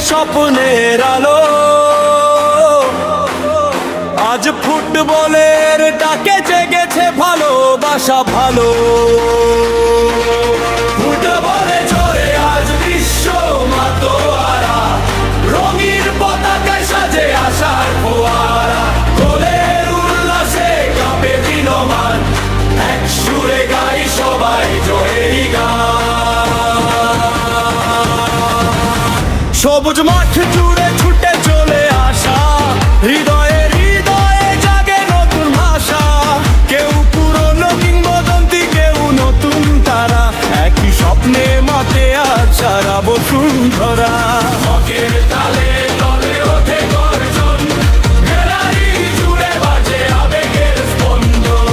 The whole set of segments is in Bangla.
স্বপ্নের আলো। আজ ফুটবলের ডাকে জেগেছে ভালোবাসা ভালো। ফুটবলে জোরে আজ বিশ্ব মাতোয়ারা, রঙিন পতাকায় সাজে আশার ফোয়ারা। গোলের উল্লাসে কাঁপে দিনমান, এক সুরে গাই সবাই জয়েরই গান। সবুজ মাঠ জুড়ে ছুটে চলে আসা, হৃদয়ে হৃদয়ে জাগে নতুন ভাষা। কেউ পুরনো কিংবদন্তি, কেউ নতুন তারা, একই স্বপ্নে মাতে আজ সারা বসুন্ধরা। মকের তালে দলে ওঠে গর্জন, গ্যালারি জুড়ে বাজে আবেগের স্পন্দন।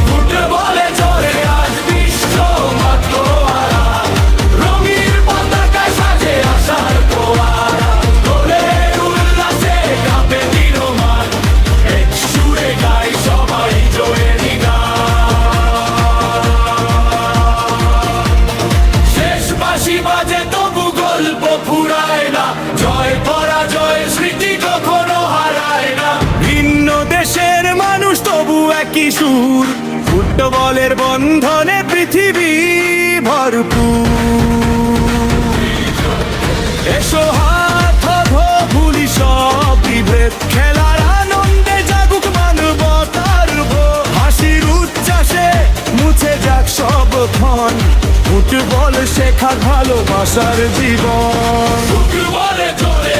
ফুটবলে জোরে আজ বিশ্ব মাতোয়ারা, রঙিন পতাকায় সাজে আশার ফোয়ারা। গোলের উল্লাসে কাঁপে দিনমান, এক সুরে গাই সবাই জয়েরই গান। শেষ বাঁশি বাজে তবু গল্প ফুরায় না, জয় পরাজয় স্মৃতি কখনো হারায় না। ভিন্ন দেশের মানুষ তবু একই সুর, ফুটবলের বন্ধনে পৃথিবী ভরপুর। এসো হাত ধো ভুলি সব বিভেদ, খেলার আনন্দে জাগুক মানবতার বোধ। হাসির উচ্ছ্বাসে মুছে যাক সব ক্ষণ, ফুটবল শেখা ভালোবাসার জীবন। ফুটবলে জোরে